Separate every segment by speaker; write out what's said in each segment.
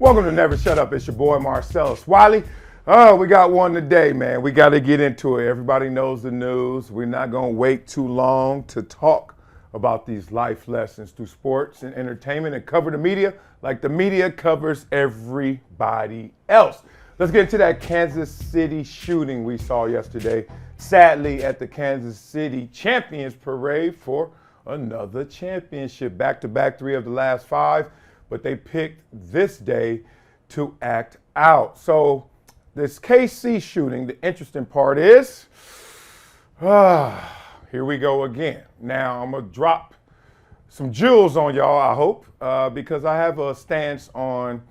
Speaker 1: Welcome to Never Shut Up. It's your boy Marcellus Wiley. Oh, we got one today, man. We got to get into it. Everybody knows the news. We're not going to wait too long to talk about these life lessons through sports and entertainment and cover the media like the media covers everybody else. Let's get into that Kansas City shooting we saw yesterday. Sadly, at the Kansas City Champions Parade for another championship. Back-to-back 3 of the last 5. But they picked this day to act out. So this KC shooting, the interesting part is, here we go again. Now I'm gonna drop some jewels on y'all, I hope, because I have a stance on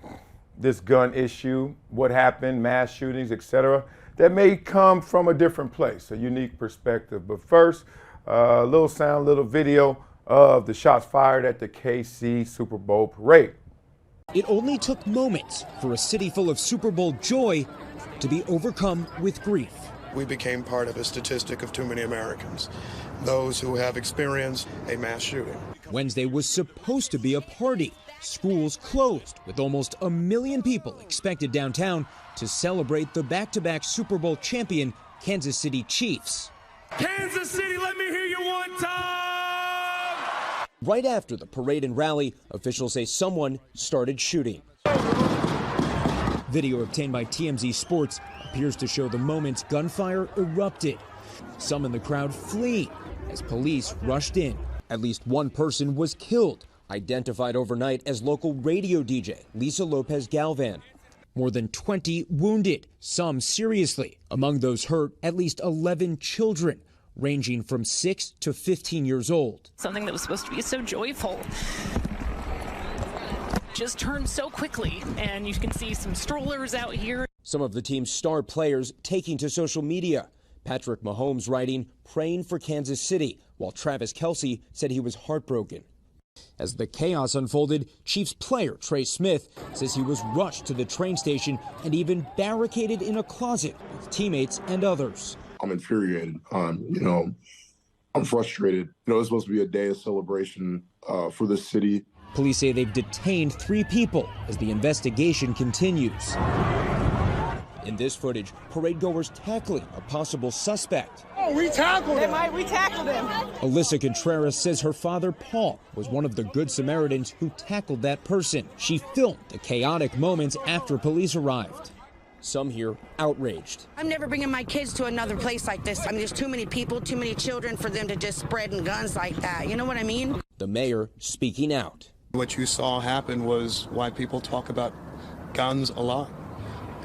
Speaker 1: this gun issue, what happened, mass shootings, etc., that may come from a different place, a unique perspective. But first, a little sound, little video of the shots fired at the KC Super Bowl parade.
Speaker 2: It only took moments for a city full of Super Bowl joy to be overcome with grief.
Speaker 3: We became part of a statistic of too many Americans, those who have experienced a mass shooting.
Speaker 2: Wednesday was supposed to be a party. Schools closed, with almost 1 million people expected downtown to celebrate the back-to-back Super Bowl champion Kansas City Chiefs.
Speaker 4: Kansas City, let me hear you one time!
Speaker 2: Right after the parade and rally, officials say someone started shooting. Video obtained by TMZ Sports appears to show the moments gunfire erupted. Some in the crowd fleeing as police rushed in. At least one person was killed, identified overnight as local radio DJ Lisa Lopez Galvan. More than 20 wounded, some seriously. Among those hurt, at least 11 children, ranging from 6 to 15 years old.
Speaker 5: Something that was supposed to be so joyful just turned so quickly, and you can see some strollers out here.
Speaker 2: Some of the team's star players taking to social media. Patrick Mahomes writing, praying for Kansas City, while Travis Kelce said he was heartbroken. As the chaos unfolded, Chiefs player Trey Smith says he was rushed to the train station and even barricaded in a closet with teammates and others.
Speaker 6: I'm infuriated. I'm frustrated. It's supposed to be a day of celebration for the city.
Speaker 2: Police say they've detained 3 people as the investigation continues. In this footage, parade goers tackling a possible suspect.
Speaker 4: Oh, we tackled him.
Speaker 5: We tackled him.
Speaker 2: Alyssa Contreras says her father, Paul, was one of the Good Samaritans who tackled that person. She filmed the chaotic moments after police arrived. Some here outraged.
Speaker 7: I'm never bringing my kids to another place like this. There's too many people, too many children for them to just spreading guns like that. You know what I mean?
Speaker 2: The mayor speaking out.
Speaker 3: What you saw happen was why people talk about guns a lot.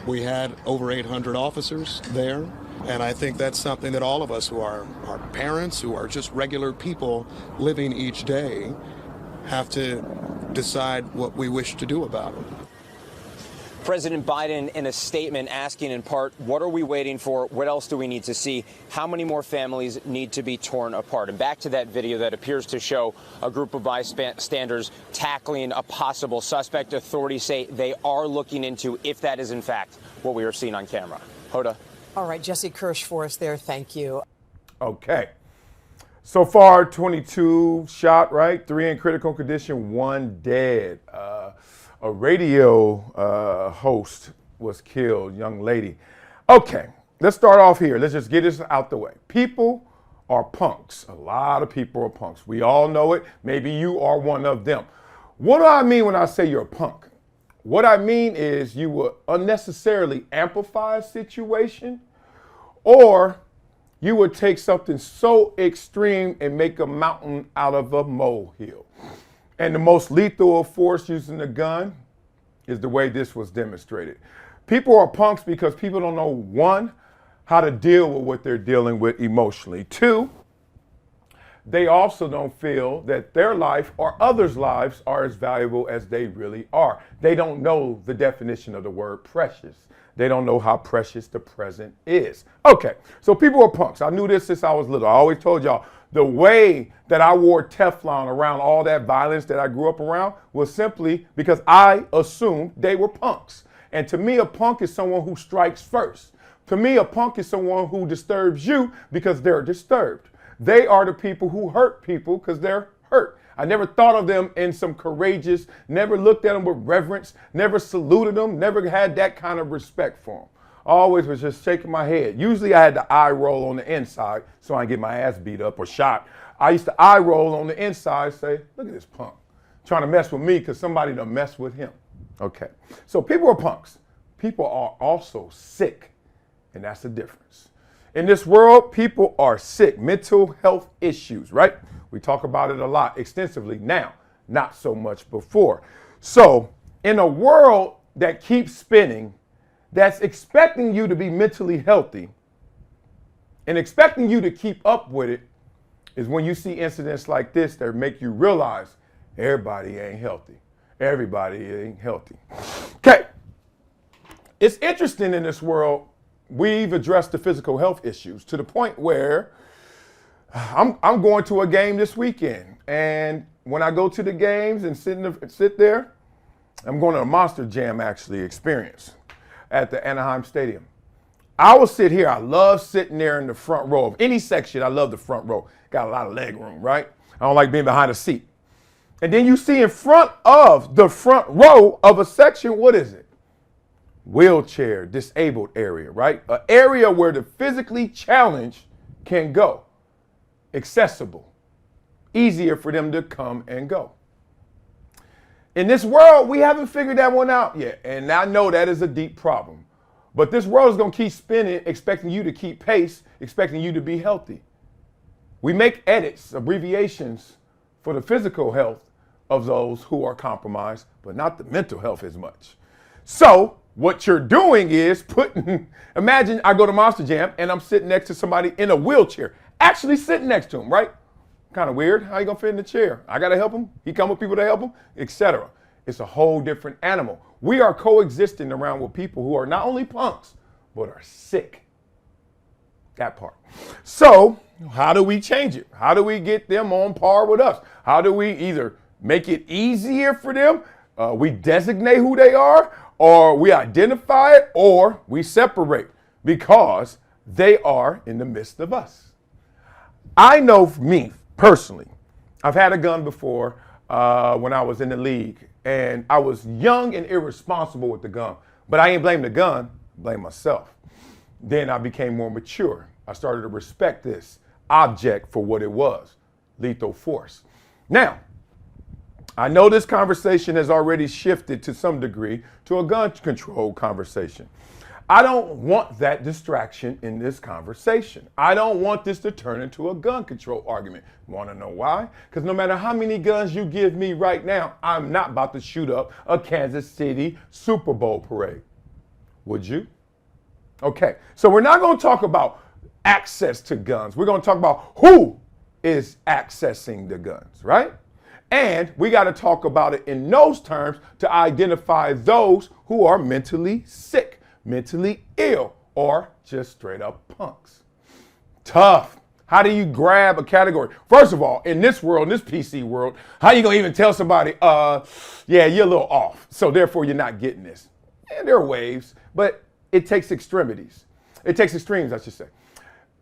Speaker 3: We had over 800 officers there, and I think that's something that all of us who are parents, who are just regular people living each day, have to decide what we wish to do about it.
Speaker 8: President Biden in a statement asking in part, what are we waiting for? What else do we need to see? How many more families need to be torn apart? And back to that video that appears to show a group of bystanders tackling a possible suspect. Authorities say they are looking into if that is in fact what we are seeing on camera. Hoda.
Speaker 9: All right, Jesse Kirsch for us there. Thank you.
Speaker 1: Okay. So far, 22 shot, right? 3 in critical condition, 1 dead. A radio host was killed, young lady. Okay, let's start off here. Let's just get this out the way. People are punks. A lot of people are punks. We all know it. Maybe you are one of them. What do I mean when I say you're a punk? What I mean is you will unnecessarily amplify a situation, or you would take something so extreme and make a mountain out of a molehill. And the most lethal of force using a gun is the way this was demonstrated. People are punks because people don't know, 1, how to deal with what they're dealing with emotionally. 2, they also don't feel that their life or others' lives are as valuable as they really are. They don't know the definition of the word precious. They don't know how precious the present is. Okay, so people are punks. I knew this since I was little. I always told y'all, the way that I wore Teflon around all that violence that I grew up around was simply because I assumed they were punks. And to me, a punk is someone who strikes first. To me, a punk is someone who disturbs you because they're disturbed. They are the people who hurt people because they're hurt. I never thought of them in some courageous, never looked at them with reverence, never saluted them, never had that kind of respect for them. Always was just shaking my head. Usually I had the eye roll on the inside so I didn't get my ass beat up or shot. I used to eye roll on the inside, say, look at this punk, trying to mess with me because somebody done messed with him. Okay, so people are punks. People are also sick, and that's the difference. In this world, people are sick, mental health issues, right? We talk about it a lot extensively now, not so much before. So in a world that keeps spinning, that's expecting you to be mentally healthy and expecting you to keep up with it, is when you see incidents like this that make you realize everybody ain't healthy. Everybody ain't healthy. Okay. It's interesting in this world, we've addressed the physical health issues to the point where I'm going to a game this weekend. And when I go to the games and sit there, I'm going to a Monster Jam actually experience at the Anaheim Stadium. I will sit here. I love sitting there in the front row of any section. I love the front row. Got a lot of leg room, right? I don't like being behind a seat. And then you see in front of the front row of a section, what is it? Wheelchair, disabled area, right? An area where the physically challenged can go. Accessible. Easier for them to come and go. In this world, we haven't figured that one out yet. And I know that is a deep problem. But this world is going to keep spinning, expecting you to keep pace, expecting you to be healthy. We make edits, abbreviations for the physical health of those who are compromised, but not the mental health as much. So what you're doing is imagine I go to Monster Jam and I'm sitting next to somebody in a wheelchair, actually sitting next to him, right? Kind of weird. How you gonna fit in the chair? I gotta help him. He come with people to help him, etc. It's a whole different animal. We are coexisting around with people who are not only punks, but are sick. That part. So how do we change it? How do we get them on par with us? How do we either make it easier for them, we designate who they are, or we identify it, or we separate because they are in the midst of us? I know for me, personally, I've had a gun before when I was in the league, and I was young and irresponsible with the gun. But I ain't blame the gun, blame myself. Then I became more mature. I started to respect this object for what it was, lethal force. Now, I know this conversation has already shifted to some degree to a gun control conversation. I don't want that distraction in this conversation. I don't want this to turn into a gun control argument. Want to know why? Because no matter how many guns you give me right now, I'm not about to shoot up a Kansas City Super Bowl parade. Would you? Okay, so we're not going to talk about access to guns. We're going to talk about who is accessing the guns, right? And we got to talk about it in those terms to identify those who are mentally sick, mentally ill, or just straight up punks. Tough. How do you grab a category? First of all, in this world, in this PC world, how you gonna even tell somebody, yeah, you're a little off, so therefore you're not getting this? And there are waves, but it takes extremities. It takes extremes, I should say.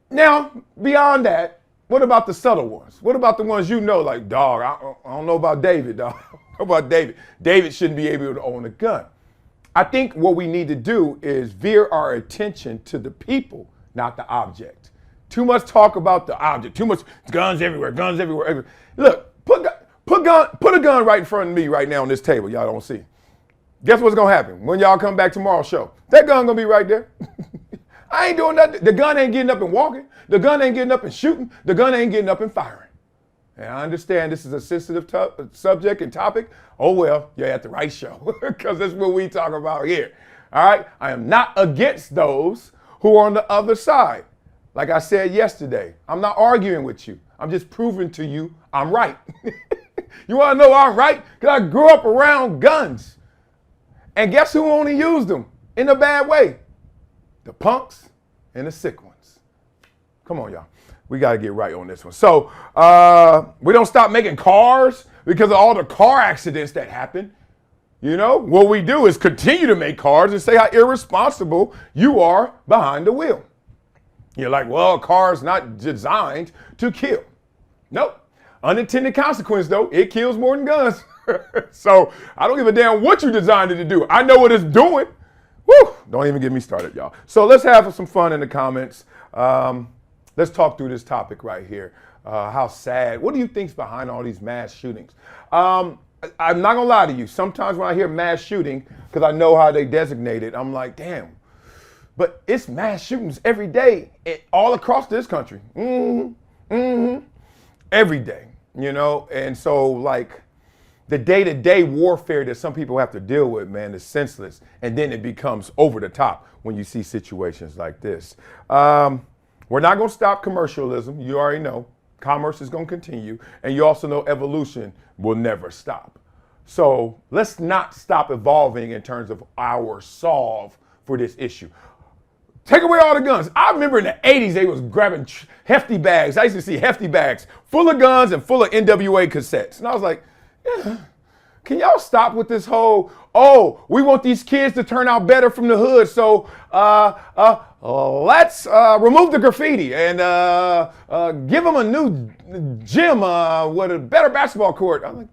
Speaker 1: Now, beyond that, what about the subtle ones? What about the ones you know, like, dog, I don't know about David, dog. How about David? David shouldn't be able to own a gun. I think what we need to do is veer our attention to the people, not the object. Too much talk about the object. Too much guns everywhere, guns everywhere. Everywhere. Look, put a gun right in front of me right now on this table. Y'all don't see. Guess what's gonna happen when y'all come back tomorrow's show? That gun gonna be right there. I ain't doing nothing. The gun ain't getting up and walking. The gun ain't getting up and shooting. The gun ain't getting up and firing. And I understand this is a sensitive subject and topic. Oh, well, you're at the right show because that's what we talk about here. All right. I am not against those who are on the other side. Like I said yesterday, I'm not arguing with you. I'm just proving to you I'm right. You want to know I'm right? Because I grew up around guns. And guess who only used them in a bad way? The punks and the sick ones. Come on, y'all. We got to get right on this one. So we don't stop making cars because of all the car accidents that happen. You know, what we do is continue to make cars and say how irresponsible you are behind the wheel. You're like, well, a car's not designed to kill. Nope. Unintended consequence, though, it kills more than guns. So I don't give a damn what you designed it to do. I know what it's doing. Woo! Don't even get me started, y'all. So let's have some fun in the comments. Let's talk through this topic right here. How sad. What do you think's behind all these mass shootings? I'm not gonna lie to you. Sometimes when I hear mass shooting, because I know how they designate it, I'm like, damn. But it's mass shootings every day, all across this country. Every day, you know? And so, like, the day-to-day warfare that some people have to deal with, man, is senseless. And then it becomes over the top when you see situations like this. We're not going to stop commercialism. You already know. Commerce is going to continue. And you also know evolution will never stop. So let's not stop evolving in terms of our solve for this issue. Take away all the guns. I remember in the 80s, they was grabbing hefty bags. I used to see hefty bags full of guns and full of NWA cassettes. And I was like, yeah, can y'all stop with this whole, oh, we want these kids to turn out better from the hood, so let's remove the graffiti and give them a new gym with a better basketball court. I'm like,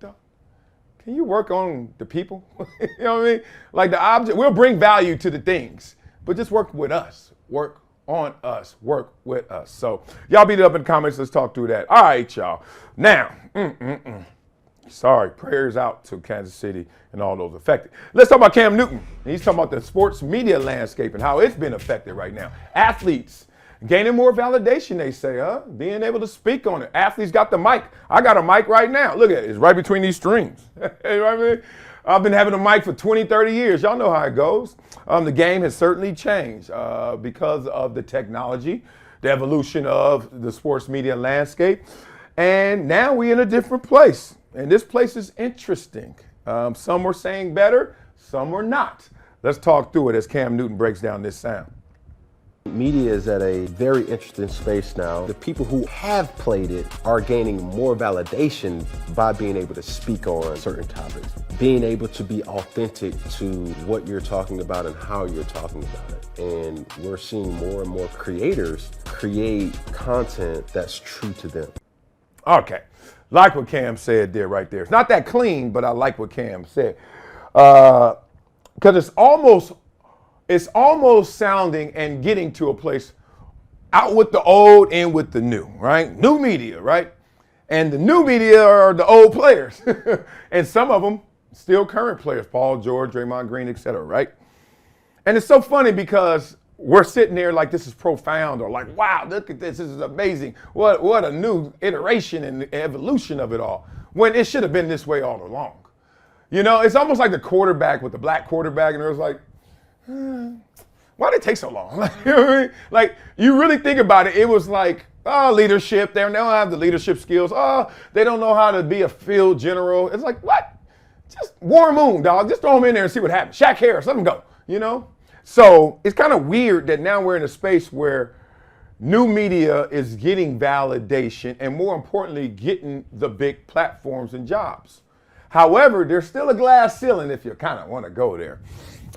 Speaker 1: can you work on the people? You know what I mean? Like the object, we'll bring value to the things, but just work with us. Work on us. Work with us. So y'all beat it up in the comments. Let's talk through that. All right, y'all. Now, sorry, prayers out to Kansas City and all those affected. Let's talk about Cam Newton. He's talking about the sports media landscape and how it's been affected right now. Athletes gaining more validation, they say, being able to speak on it. Athletes got the mic. I got a mic right now. Look at it. It's right between these strings. You know what I mean? I've been having a mic for 20, 30 years. Y'all know how it goes. The game has certainly changed because of the technology, the evolution of the sports media landscape. And now we're in a different place. And this place is interesting. Some were saying better, some were not. Let's talk through it as Cam Newton breaks down this sound.
Speaker 10: Media is at a very interesting space now. The people who have played it are gaining more validation by being able to speak on certain topics, being able to be authentic to what you're talking about and how you're talking about it. And we're seeing more and more creators create content that's true to them.
Speaker 1: Okay, like what Cam said there, right there. It's not that clean, but I like what Cam said. Because it's almost sounding and getting to a place out with the old, in with the new, right? New media, right? And the new media are the old players. And some of them still current players, Paul George, Draymond Green, et cetera, right? And it's so funny because we're sitting there like this is profound or like, wow, look at this is amazing. What a new iteration and evolution of it all. When it should have been this way all along. You know, it's almost like the quarterback with the black quarterback and it was like, why did it take so long? Like, you know what I mean? Like, you really think about it, it was like, leadership. They don't have the leadership skills. They don't know how to be a field general. It's like, what? Just Warren Moon, dog. Just throw him in there and see what happens. Shaq Harris, let him go, you know? So it's kind of weird that now we're in a space where new media is getting validation and more importantly, getting the big platforms and jobs. However, there's still a glass ceiling if you kind of want to go there.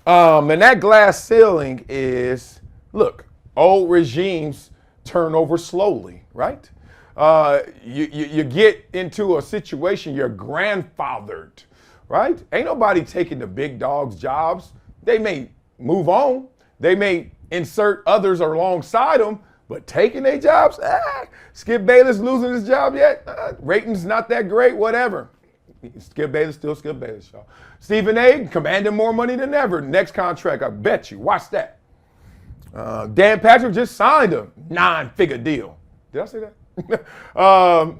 Speaker 1: And that glass ceiling is, look, old regimes turn over slowly, right? You get into a situation, you're grandfathered, right? Ain't nobody taking the big dog's jobs. They may move on. They may insert others alongside them, but taking their jobs, Skip Bayless losing his job yet? Ratings not that great, whatever. Skip Bayless, still Skip Bayless, y'all. Stephen A. commanding more money than ever. Next contract, I bet you. Watch that. Dan Patrick just signed a 9-figure deal. Did I say that?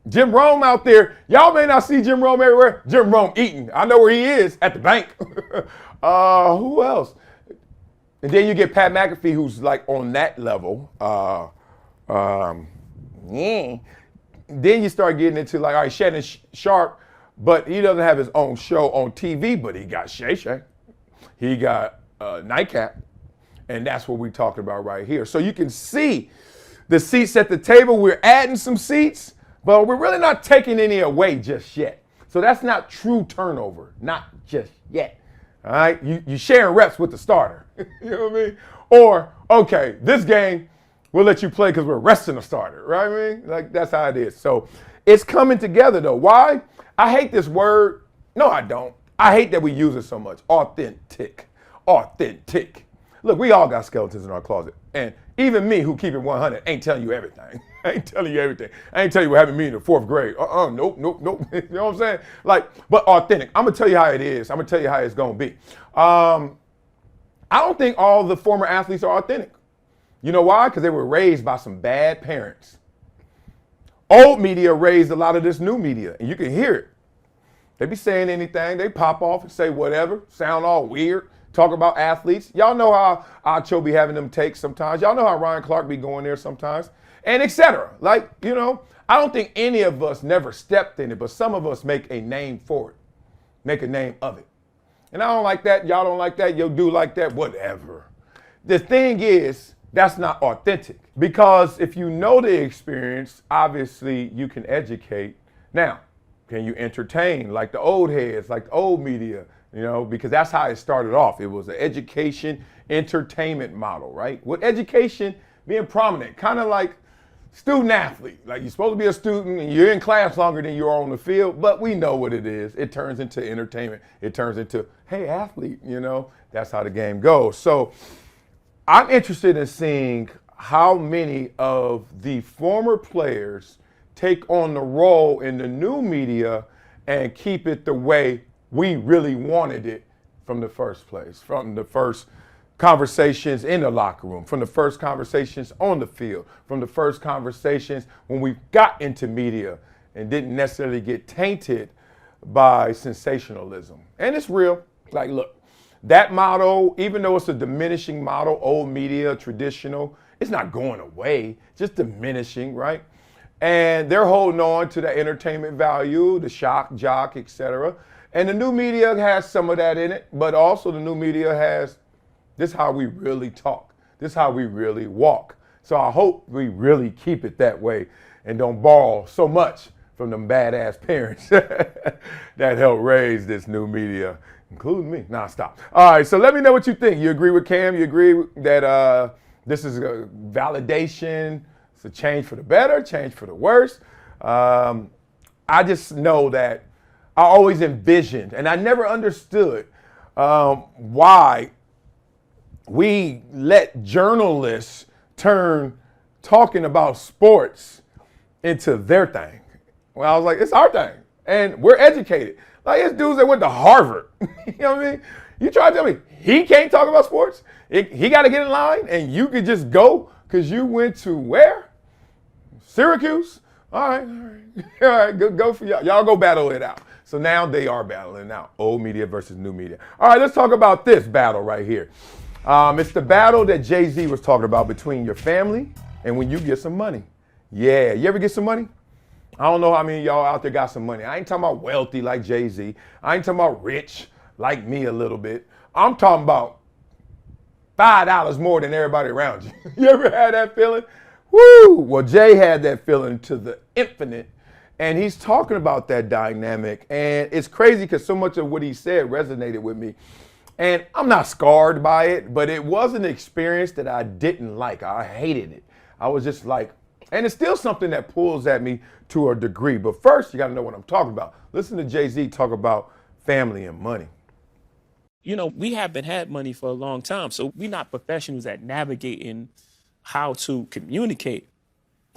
Speaker 1: Jim Rome out there. Y'all may not see Jim Rome everywhere. Jim Rome eating. I know where he is, at the bank. Who else? And then you get Pat McAfee, who's like on that level. Then you start getting into like, all right, Shannon Sharp, but he doesn't have his own show on TV, but he got Shay Shay. He got Nightcap. And that's what we're talking about right here. So you can see the seats at the table. We're adding some seats, but we're really not taking any away just yet. So that's not true turnover, not just yet. All right, you sharing reps with the starter. You know what I mean? Or, okay, this game, we'll let you play because we're resting the starter, right? I mean, like that's how it is. So it's coming together though. Why? I hate this word. No, I don't. I hate that we use it so much. Authentic. Authentic. Look, we all got skeletons in our closet. And even me, who keep it 100, ain't telling you everything. I ain't telling you everything. I ain't telling you what happened to me in the 4th grade. Nope. You know what I'm saying? Like, but authentic. I'm going to tell you how it is. I'm going to tell you how it's going to be. I don't think all the former athletes are authentic. You know why? Because they were raised by some bad parents. Old media raised a lot of this new media, and you can hear it. They be saying anything. They pop off and say whatever, sound all weird, talk about athletes. Y'all know how Acho be having them takes sometimes. Y'all know how Ryan Clark be going there sometimes, and etc. Like, you know, I don't think any of us never stepped in it, but some of us make a name for it, make a name of it. And I don't like that. Y'all don't like that. You do like that. Whatever. The thing is, that's not authentic, because if you know the experience, obviously you can educate. Now, can you entertain like the old heads, like the old media, you know, because that's how it started off. It was an education entertainment model, right? With education being prominent, kind of like student athlete. Like, you're supposed to be a student and you're in class longer than you are on the field, but we know what it is. It turns into entertainment. It turns into, hey, athlete, you know, that's how the game goes. So I'm interested in seeing how many of the former players take on the role in the new media and keep it the way we really wanted it from the first place, from the first conversations in the locker room, from the first conversations on the field, from the first conversations when we got into media and didn't necessarily get tainted by sensationalism. And it's real. Like, look, that model, even though it's a diminishing model, old media, traditional, it's not going away, just diminishing, right? And they're holding on to the entertainment value, the shock, jock, etc. And the new media has some of that in it, but also the new media has, this is how we really talk. This is how we really walk. So I hope we really keep it that way and don't borrow so much from them badass parents that helped raise this new media, including me. Nah, stop. All right, so let me know what you think. You agree with Cam? You agree that this is a validation? It's a change for the better, change for the worse. I just know that I always envisioned, and I never understood why we let journalists turn talking about sports into their thing. Well, I was like, it's our thing, and we're educated. Like, it's dudes that went to Harvard. You know what I mean? You try to tell me he can't talk about sports? He got to get in line, and you could just go because you went to where? Syracuse? All right, go for y'all. Y'all go battle it out. So now they are battling out, old media versus new media. All right, let's talk about this battle right here. It's the battle that Jay-Z was talking about between your family and when you get some money. Yeah, you ever get some money? I don't know how many of y'all out there got some money. I ain't talking about wealthy like Jay-Z. I ain't talking about rich like me a little bit. I'm talking about $5 more than everybody around you. You ever had that feeling? Woo! Well, Jay had that feeling to the infinite, and he's talking about that dynamic, and it's crazy because so much of what he said resonated with me, and I'm not scarred by it, but it was an experience that I didn't like. I hated it. I was just like, and it's still something that pulls at me to a degree, but first you got to know what I'm talking about. Listen to Jay-Z talk about family and money.
Speaker 11: You know, we haven't had money for a long time, so we're not professionals at navigating how to communicate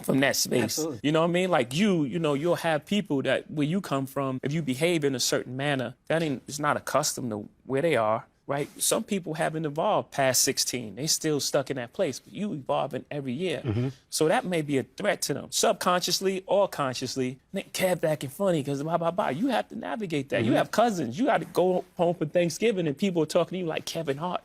Speaker 11: from that space. Absolutely. You know what I mean? Like you know, you'll have people that where you come from, if you behave in a certain manner, that is not accustomed to where they are, right? Some people haven't evolved past 16. They still stuck in that place, but you evolving every year. Mm-hmm. So that may be a threat to them, subconsciously or consciously. Kev acting funny because blah, blah, blah. You have to navigate that. Mm-hmm. You have cousins. You got to go home for Thanksgiving and people are talking to you like Kevin Hart.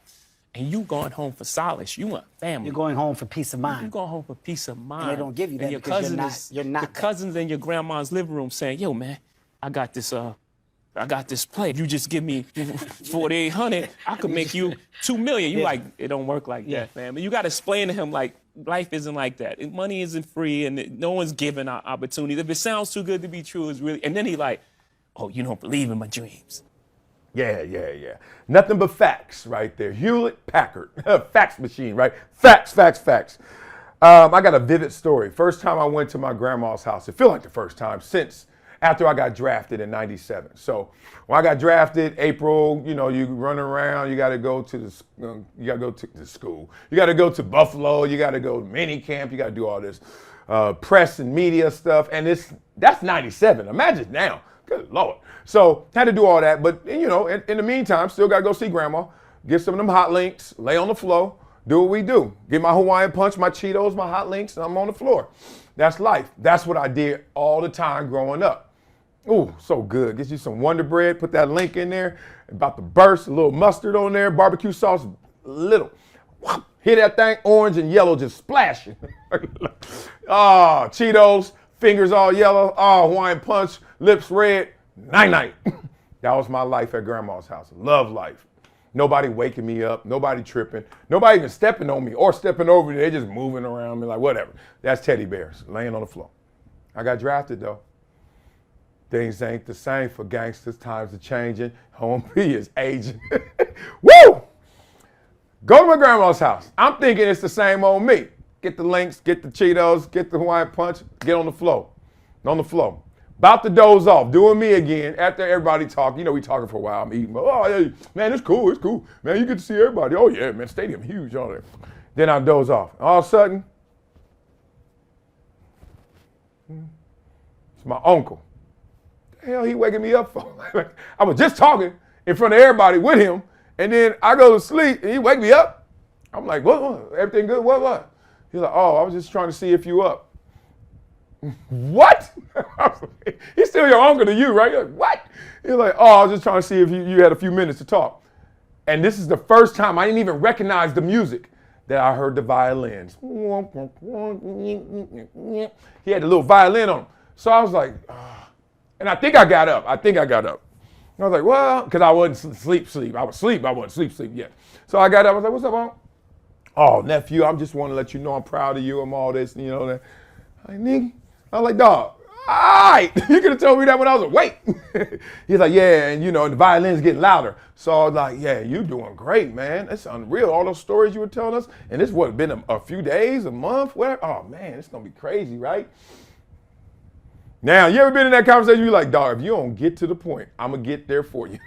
Speaker 11: And you going home for solace. You want family.
Speaker 12: You're going home for peace of mind.
Speaker 11: You're going home for peace of mind.
Speaker 12: And they don't give you that
Speaker 11: your
Speaker 12: because you're not
Speaker 11: the cousins in your grandma's living room saying, yo, man, I got this play. You just give me $4,800, I could make you $2 million. You like, it don't work like that, man. But you got to explain to him, like, life isn't like that. Money isn't free, and no one's giving out opportunities. If it sounds too good to be true, it's really, and then he like, oh, you don't believe in my dreams.
Speaker 1: Yeah. Nothing but facts right there. Hewlett Packard, fax machine, right? Facts. I got a vivid story. First time I went to my grandma's house. It felt like the first time since after I got drafted in '97. So when I got drafted, April, you know, you run around. You got to go to the school. You got to go to Buffalo. You got to go to mini camp. You got to do all this press and media stuff. And that's '97. Imagine now. Good Lord. So had to do all that. But you know, in the meantime, still got to go see grandma. Get some of them hot links. Lay on the floor. Do what we do. Get my Hawaiian punch, my Cheetos, my hot links, and I'm on the floor. That's life. That's what I did all the time growing up. Ooh, so good. Get you some Wonder Bread, put that link in there, about to burst, a little mustard on there, barbecue sauce, little. Hit that thing, orange and yellow just splashing. Oh, Cheetos, fingers all yellow. Oh, Hawaiian punch, lips red. Night-night. That was my life at grandma's house. Love life. Nobody waking me up, nobody tripping, nobody even stepping on me or stepping over me. They just moving around me like whatever. That's teddy bears laying on the floor. I got drafted though. Things ain't the same for gangsters. Times are changing. Home P is aging. Woo! Go to my grandma's house. I'm thinking it's the same old me. Get the links, get the Cheetos, get the Hawaiian punch, get on the floor. On the floor. About to doze off, doing me again. After everybody talk, you know, we talking for a while. I'm eating. Oh, yeah, man, it's cool. It's cool. Man, you get to see everybody. Oh, yeah, man, stadium huge, all that. Then I doze off. All of a sudden, it's my uncle. The hell he waking me up for? I was just talking in front of everybody with him, and then I go to sleep, and he wake me up. I'm like, what? Everything good? What? He's like, oh, I was just trying to see if you up. What? He's still your uncle to you, right? You're like, what? You're like, oh, I was just trying to see if you had a few minutes to talk. And this is the first time I didn't even recognize the music that I heard the violins. He had a little violin on him. So I was like, oh. And I think I got up. I was like, well, because I wasn't sleep. I was asleep. I wasn't sleep yet. So I got up. I was like, what's up, Uncle? Oh, nephew, I just want to let you know I'm proud of you and all this, you know. That. Like, nigga. I was like, dog, all right. You could have told me that when I was awake. He's like, yeah, and you know, the violin's getting louder. So I was like, yeah, you doing great, man. It's unreal. All those stories you were telling us. And this what, been a few days, a month, whatever. Oh man, it's gonna be crazy, right? Now, you ever been in that conversation? You're like, dog, if you don't get to the point, I'm gonna get there for you.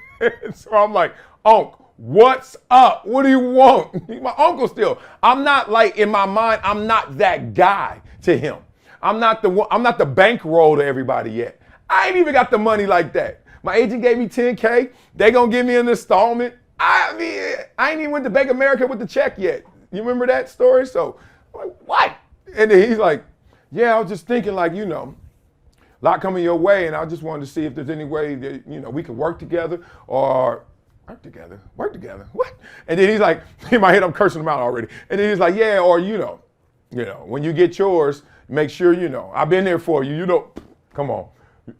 Speaker 1: So I'm like, Unc, what's up? What do you want? My uncle still. I'm not like, in my mind, I'm not that guy to him. I'm not the bankroll to everybody yet. I ain't even got the money like that. My agent gave me $10K. They gonna give me an installment. I mean, I ain't even went to Bank of America with the check yet. You remember that story? So I'm like, what? And then he's like, yeah, I was just thinking like, you know, a lot coming your way, and I just wanted to see if there's any way that, you know, we could work together or work together. What? And then he's like, in my head, I'm cursing him out already. And then he's like, yeah, or you know, when you get yours, make sure you know. I've been there for you. You know, come on.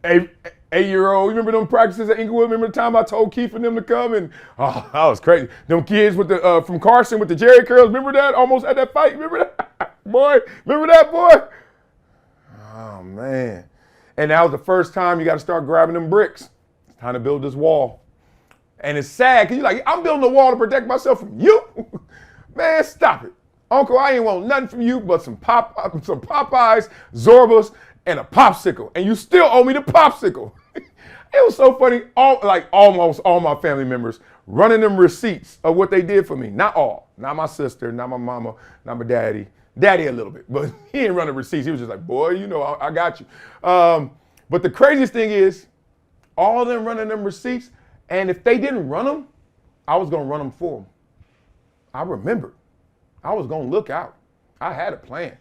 Speaker 1: 8-year-old, you remember them practices at Inglewood? Remember the time I told Keith and them to come? And oh, that was crazy. Them kids with the from Carson with the Jerry curls. Remember that? Almost had that fight. Remember that? Boy, remember that, boy? Oh, man. And that was the first time you got to start grabbing them bricks. It's time to build this wall. And it's sad because you're like, I'm building a wall to protect myself from you? Man, stop it. Uncle, I ain't want nothing from you but some Popeyes, Zorbas, and a popsicle. And you still owe me the popsicle. It was so funny. Almost all my family members running them receipts of what they did for me. Not all. Not my sister, not my mama, not my daddy. Daddy a little bit, but he didn't run the receipts. He was just like, boy, you know, I got you. But the craziest thing is, all of them running them receipts, and if they didn't run them, I was going to run them for them. I remembered. I was going to look out. I had a plan.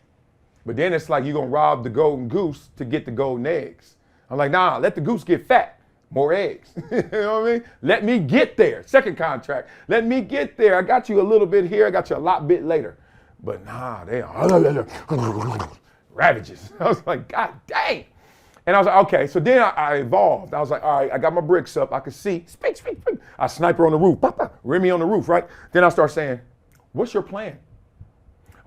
Speaker 1: But then it's like you're going to rob the golden goose to get the golden eggs. I'm like, nah, let the goose get fat. More eggs. You know what I mean? Let me get there. Second contract. Let me get there. I got you a little bit here. I got you a lot bit later. But nah, they are ravages. I was like, God dang. And I was like, okay. So then I evolved. I was like, all right, I got my bricks up. I could see. Speak. I sniper on the roof. Remy on the roof, right? Then I start saying, what's your plan?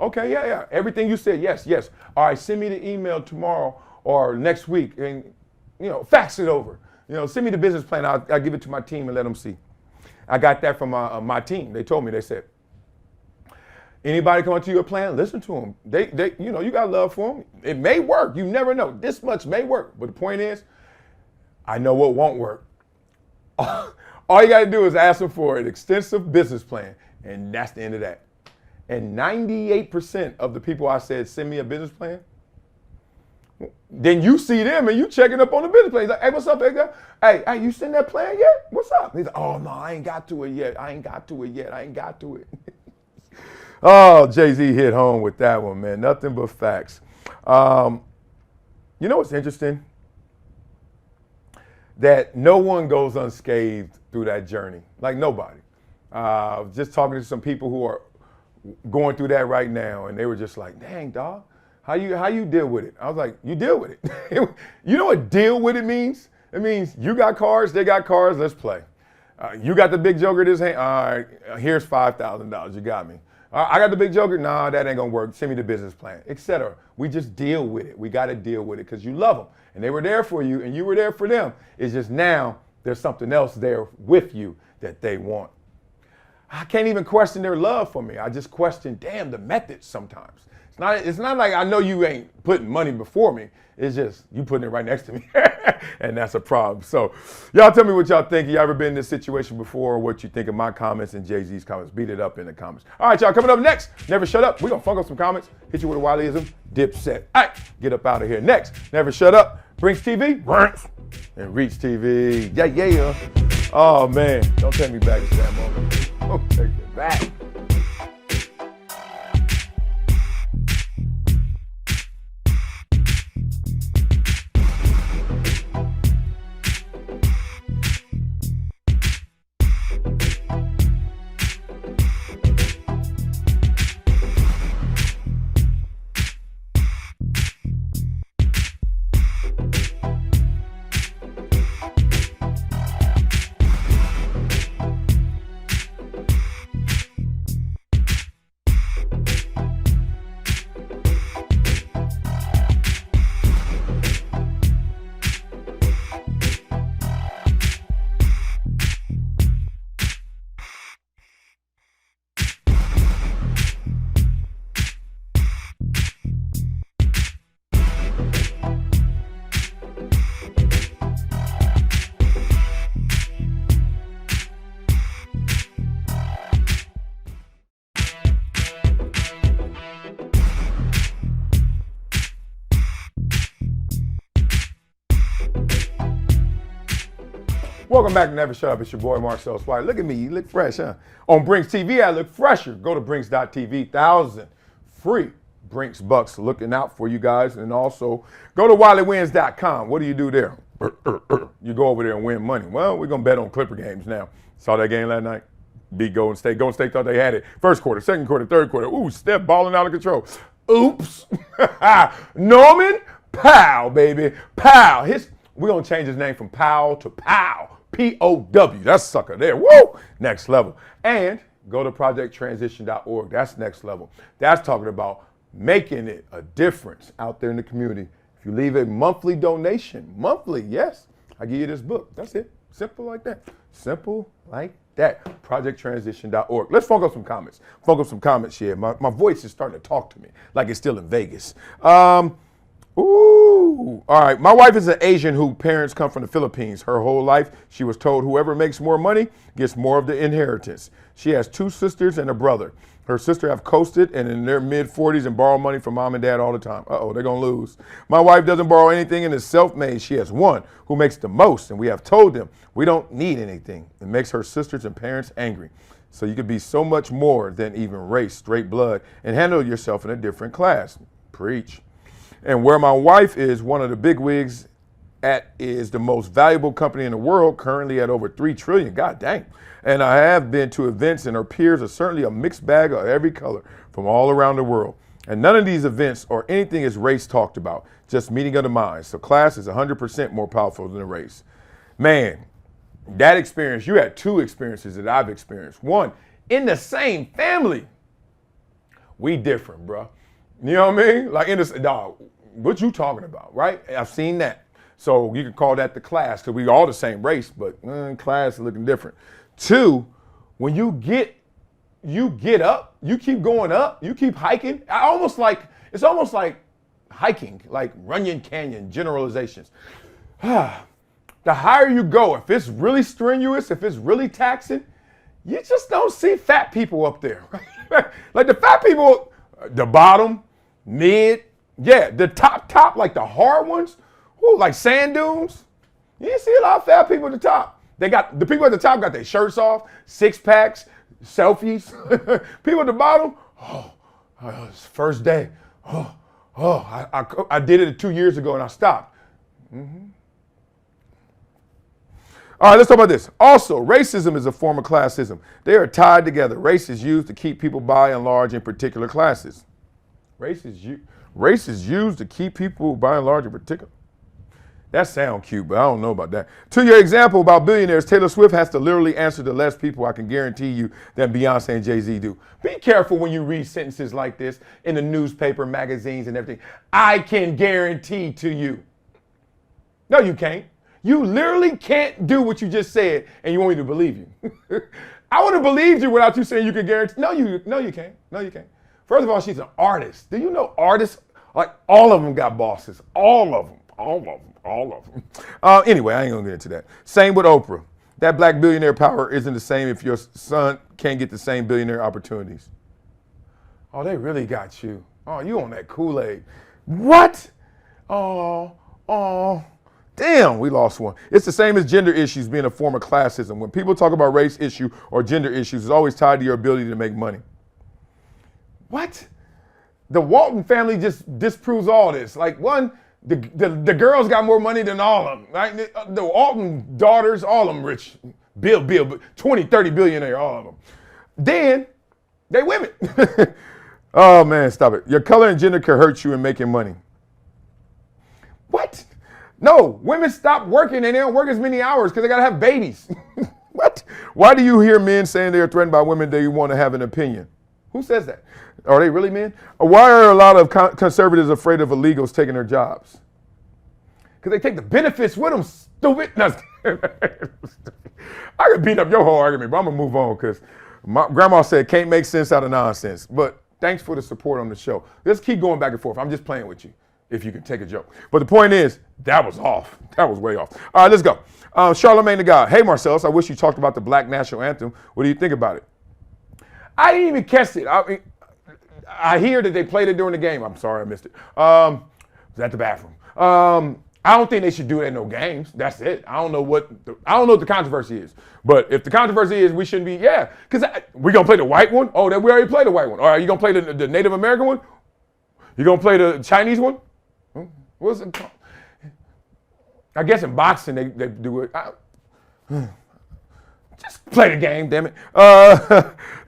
Speaker 1: Okay, yeah. Everything you said, yes. All right, send me the email tomorrow or next week and, you know, fax it over. You know, send me the business plan. I'll give it to my team and let them see. I got that from my team. They told me, they said, Anybody come up to you a plan, listen to them. They, you got love for them. It may work. You never know. This much may work. But the point is, I know what won't work. All you got to do is ask them for an extensive business plan, and that's the end of that. And 98% of the people I said, send me a business plan, then you see them and you checking up on the business plan. He's like, hey, what's up, big guy? Hey, you send that plan yet? What's up? He's like, oh, no, I ain't got to it yet. I ain't got to it. Oh, Jay-Z hit home with that one, man. Nothing but facts. You know what's interesting? That no one goes unscathed through that journey. Like nobody. Just talking to some people who are going through that right now, and they were just like, dang, dog, how you deal with it? I was like, you deal with it. You know what deal with it means? It means you got cars, they got cars, let's play. You got the big joker this hand, all right, here's $5,000, you got me. I got the big joker, nah, that ain't gonna work, send me the business plan, etc. We just deal with it. We gotta deal with it because you love them. And they were there for you and you were there for them. It's just now there's something else there with you that they want. I can't even question their love for me. I just question, damn, the methods sometimes. It's not like I know you ain't putting money before me. It's just you putting it right next to me. And that's a problem. So y'all tell me what y'all think. You ever been in this situation before, or what you think of my comments and Jay-Z's comments. Beat it up in the comments. All right, y'all, coming up next, Never Shut Up. We're going to funk up some comments, hit you with a Wileyism, Dipset. All right, get up out of here. Next, Never Shut Up, Brinks TV, and Reach TV. Yeah. Oh, man, don't take me back to that moment. Don't take me back. Welcome back to Never Shut Up. It's your boy Marcellus Wiley. Look at me, you look fresh, huh? On Brinks TV, I look fresher. Go to Brinks.tv, 1,000 free Brinks bucks looking out for you guys. And also go to WileyWins.com. What do you do there? You go over there and win money. Well, we're gonna bet on Clipper games now. Saw that game last night. Beat Golden State. Golden State thought they had it. First quarter, second quarter, third quarter. Ooh, Steph balling out of control. Oops. Norman Powell, baby. Powell. We're gonna change his name from Powell to Pow. P-O-W, that's sucker there, whoa, next level. And go to projecttransition.org, that's next level. That's talking about making it a difference out there in the community. If you leave a monthly donation, yes, I give you this book, that's it, simple like that. Simple like that, projecttransition.org. Let's funk up some comments here. My voice is starting to talk to me like it's still in Vegas. Ooh, all right. My wife is an Asian whose parents come from the Philippines. Her whole life, she was told whoever makes more money gets more of the inheritance. She has 2 sisters and a brother. Her sister have coasted and in their mid-40s and borrow money from mom and dad all the time. Uh-oh, they're going to lose. My wife doesn't borrow anything and is self-made. She has one who makes the most, and we have told them we don't need anything. It makes her sisters and parents angry. So you could be so much more than even race, straight blood, and handle yourself in a different class. Preach. And where my wife is one of the big wigs at is the most valuable company in the world, currently at over $3 trillion. God dang. And I have been to events, and her peers are certainly a mixed bag of every color from all around the world. And none of these events or anything is race talked about, just meeting of the minds. So class is 100% more powerful than the race. Man, that experience, you had 2 experiences that I've experienced. One, in the same family. We different, bro. You know what I mean? Like in this, dog, what you talking about, right? I've seen that. So you can call that the class, because we all the same race, but class is looking different. 2, when you get you get up, you keep going up, you keep hiking. It's almost like hiking, like Runyon Canyon generalizations. The higher you go, if it's really strenuous, if it's really taxing, you just don't see fat people up there. Like the fat people, the bottom, mid, yeah, the top, like the hard ones, like sand dunes. You see a lot of fat people at the top. The people at the top got their shirts off, 6-packs, selfies. People at the bottom, it's first day. I did it 2 years ago and I stopped. Mm-hmm. All right, let's talk about this. Also, racism is a form of classism. They are tied together. Race is used to keep people by and large in particular classes. Race is used to keep people by and large in particular. That sounds cute, but I don't know about that. To your example about billionaires, Taylor Swift has to literally answer to less people, I can guarantee you, than Beyonce and Jay-Z do. Be careful when you read sentences like this in the newspaper, magazines, and everything. I can guarantee to you. No, you can't. You literally can't do what you just said, and you want me to believe you. I would have believed you without you saying you could guarantee. No, you can't. No, you can't. First of all, she's an artist. Do you know artists? Like all of them got bosses. All of them. Anyway, I ain't gonna get into that. Same with Oprah. That black billionaire power isn't the same if your son can't get the same billionaire opportunities. Oh, they really got you. Oh, you on that Kool-Aid. What? Oh. Damn, we lost one. It's the same as gender issues being a form of classism. When people talk about race issue or gender issues, it's always tied to your ability to make money. What? The Walton family just disproves all this. Like the girls got more money than all of them. Right? The Walton daughters, all of them rich. Bill, 20, 30 billionaire, all of them. Then they women. Oh man, stop it. Your color and gender can hurt you in making money. What? No, women stop working and they don't work as many hours because they got to have babies. What? Why do you hear men saying they're threatened by women they want to have an opinion? Who says that? Are they really men? Why are a lot of conservatives afraid of illegals taking their jobs? Because they take the benefits with them, stupid. No, I could beat up your whole argument, but I'm going to move on because my grandma said can't make sense out of nonsense. But thanks for the support on the show. Let's keep going back and forth. I'm just playing with you. If you can take a joke. But the point is, that was off. That was way off. All right, let's go. Charlamagne the God. Hey, Marcellus, I wish you talked about the Black National Anthem. What do you think about it? I didn't even catch it. I hear that they played it during the game. I'm sorry I missed it. Was at the bathroom. I don't think they should do it at no games. That's it. I don't know what the controversy is. But if the controversy is we shouldn't be, because we're going to play the white one. Oh, we already played the white one. All right, you going to play the Native American one? You going to play the Chinese one? What's it called? I guess in boxing they do it. Just play the game, damn it.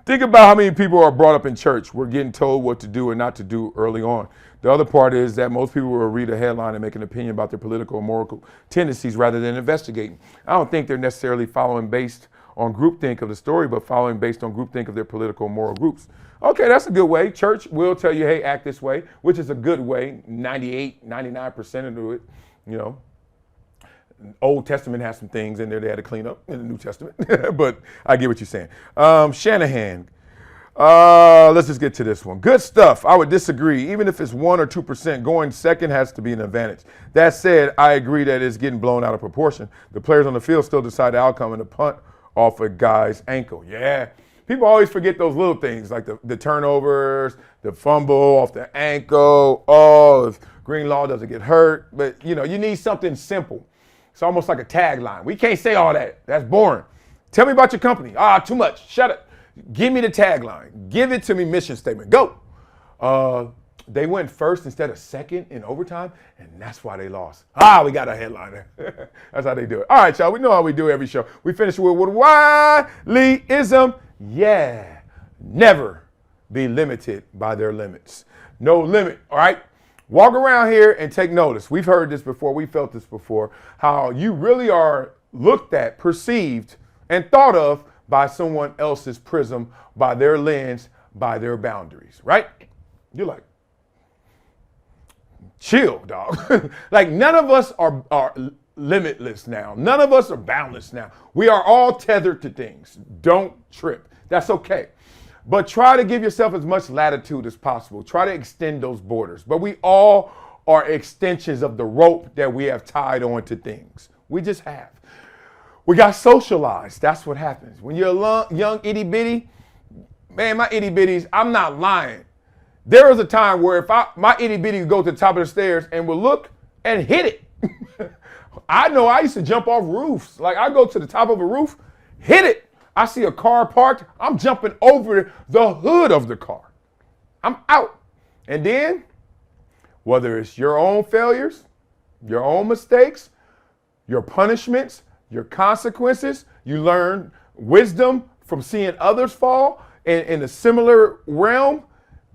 Speaker 1: Think about how many people are brought up in church. We're getting told what to do and not to do early on. The other part is that most people will read a headline and make an opinion about their political or moral tendencies rather than investigating. I don't think they're necessarily following based on groupthink of the story, but following based on groupthink of their political and moral groups. Okay, that's a good way. Church will tell you, hey, act this way, which is a good way. 98, 99% of it, you know. Old Testament has some things in there they had to clean up in the New Testament, but I get what you're saying. Shanahan, let's just get to this one. Good stuff. I would disagree. Even if it's 1 or 2%, going second has to be an advantage. That said, I agree that it's getting blown out of proportion. The players on the field still decide the outcome and the punt off a guy's ankle. Yeah. People always forget those little things like the turnovers, the fumble off the ankle. Oh, if Greenlaw doesn't get hurt. But, you know, you need something simple. It's almost like a tagline. We can't say all that. That's boring. Tell me about your company. Too much. Shut it. Give me the tagline. Give it to me, mission statement. Go. They went first instead of second in overtime, and that's why they lost. We got a headliner. That's how they do it. All right, y'all. We know how we do every show. We finish with Wileyism. Yeah. Never be limited by their limits. No limit, all right? Walk around here and take notice. We've heard this before. We felt this before. How you really are looked at, perceived, and thought of by someone else's prism, by their lens, by their boundaries, right? You're like, chill, dog. Like none of us are limitless now. None of us are boundless now. We are all tethered to things. Don't trip. That's okay. But try to give yourself as much latitude as possible. Try to extend those borders. But we all are extensions of the rope that we have tied onto things. We just have. We got socialized. That's what happens. When you're a young itty bitty, man, my itty bitties, I'm not lying. There was a time where if my itty bitty would go to the top of the stairs and would look and hit it. I know I used to jump off roofs. Like I go to the top of a roof, hit it. I see a car parked, I'm jumping over the hood of the car. I'm out. And then, whether it's your own failures, your own mistakes, your punishments, your consequences, you learn wisdom from seeing others fall in a similar realm,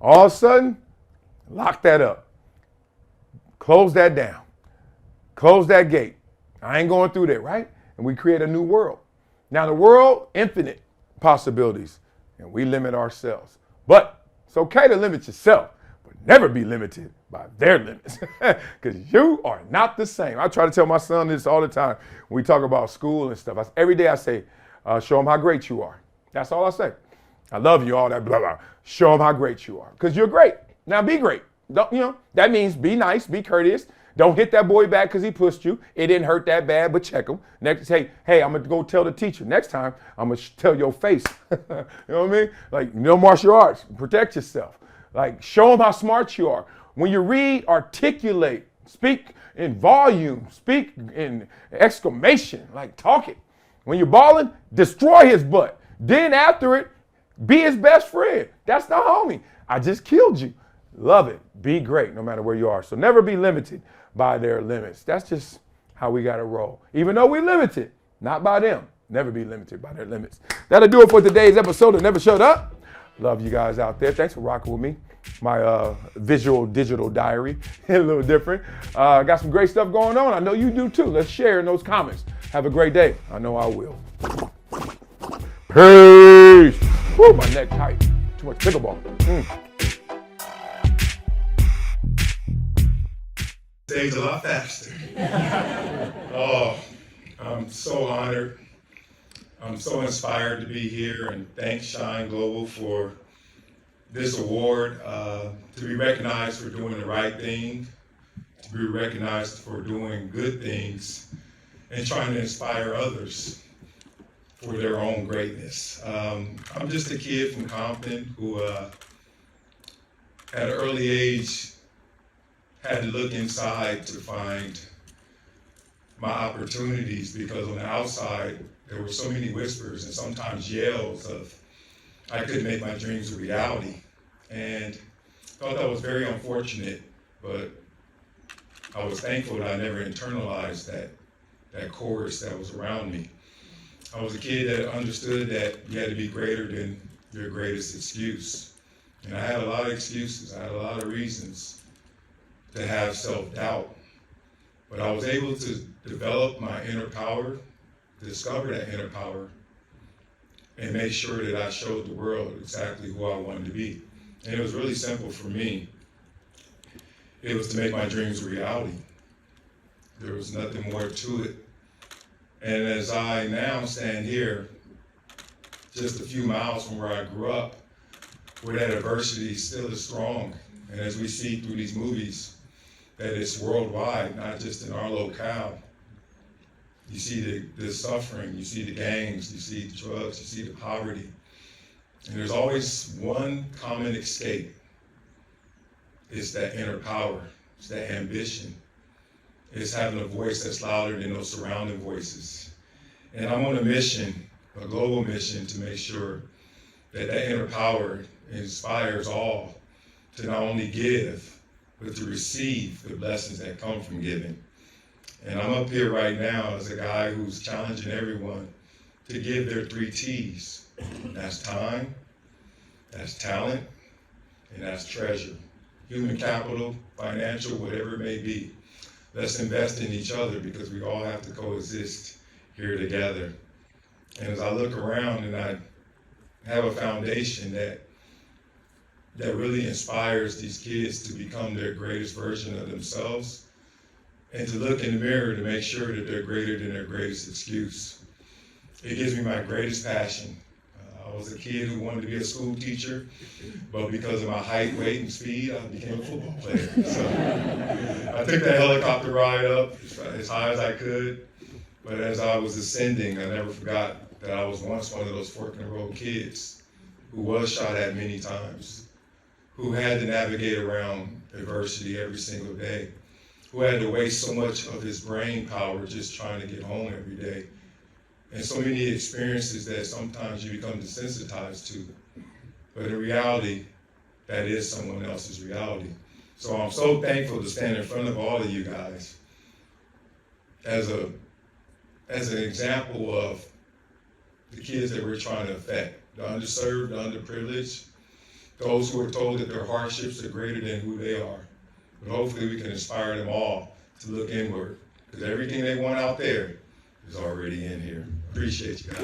Speaker 1: all of a sudden, lock that up. Close that down. Close that gate. I ain't going through that, right? And we create a new world. Now the world, infinite possibilities, and we limit ourselves. But it's okay to limit yourself, but never be limited by their limits, because you are not the same. I try to tell my son this all the time when we talk about school and stuff. Every day I say, show him how great you are. That's all I say. I love you, all that blah, blah. Show him how great you are, because you're great. Now be great. Don't, that means be nice, be courteous. Don't hit that boy back because he pushed you. It didn't hurt that bad, but check him. Next, hey, I'm going to go tell the teacher. Next time, I'm going to tell your face. You know what I mean? Like, martial arts. Protect yourself. Like, show them how smart you are. When you read, articulate. Speak in volume. Speak in exclamation. Like, talk it. When you're balling, destroy his butt. Then after it, be his best friend. That's the homie. I just killed you. Love it. Be great no matter where you are. So never be limited by their limits. That's just how we got to roll. Even though we're limited, not by them. Never be limited by their limits. That'll do it for today's episode of Never Shut Up. Love you guys out there. Thanks for rocking with me. My visual digital diary. A little different. Got some great stuff going on. I know you do too. Let's share in those comments. Have a great day. I know I will. Peace. Woo, my neck tight. Too much pickleball.
Speaker 13: Stage a lot faster. Oh, I'm so honored. I'm so inspired to be here, and thanks Shine Global for this award, to be recognized for doing the right thing, to be recognized for doing good things, and trying to inspire others for their own greatness. I'm just a kid from Compton who, at an early age, had to look inside to find my opportunities, because on the outside, there were so many whispers and sometimes yells of I couldn't make my dreams a reality. And thought that was very unfortunate, but I was thankful that I never internalized that chorus that was around me. I was a kid that understood that you had to be greater than your greatest excuse. And I had a lot of excuses. I had a lot of reasons to have self-doubt. But I was able to develop my inner power, discover that inner power, and make sure that I showed the world exactly who I wanted to be. And it was really simple for me. It was to make my dreams a reality. There was nothing more to it. And as I now stand here, just a few miles from where I grew up, where that adversity still is strong, and as we see through these movies, that it's worldwide, not just in our locale. You see the suffering, you see the gangs, you see the drugs, you see the poverty. And there's always one common escape. It's that inner power, it's that ambition. It's having a voice that's louder than those surrounding voices. And I'm on a mission, a global mission, to make sure that that inner power inspires all to not only give, but to receive the blessings that come from giving. And I'm up here right now as a guy who's challenging everyone to give their 3 T's. That's time, that's talent, and that's treasure. Human capital, financial, whatever it may be. Let's invest in each other, because we all have to coexist here together. And as I look around and I have a foundation that really inspires these kids to become their greatest version of themselves, and to look in the mirror to make sure that they're greater than their greatest excuse. It gives me my greatest passion. I I was a kid who wanted to be a school teacher, but because of my height, weight, and speed, I became a football player. So I took that helicopter ride up as high as I could, but as I was ascending, I never forgot that I was once one of those fork-in-the-road kids who was shot at many times, who had to navigate around adversity every single day, who had to waste so much of his brain power just trying to get home every day. And so many experiences that sometimes you become desensitized to. But in reality, that is someone else's reality. So I'm so thankful to stand in front of all of you guys as an example of the kids that we're trying to affect, the underserved, the underprivileged, those who are told that their hardships are greater than who they are. But hopefully we can inspire them all to look inward, because everything they want out there is already in here. Appreciate you guys.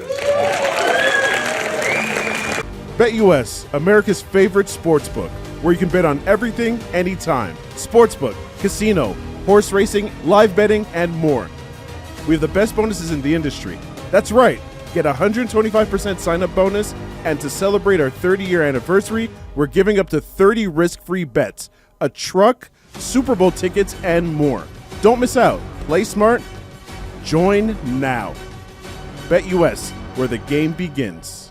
Speaker 14: BetUS, America's favorite sportsbook, where you can bet on everything, anytime. Sportsbook, casino, horse racing, live betting, and more. We have the best bonuses in the industry. That's right. Get a 125% sign-up bonus, and to celebrate our 30-year anniversary, we're giving up to 30 risk-free bets, a truck, Super Bowl tickets, and more. Don't miss out. Play smart. Join now. BetUS, where the game begins.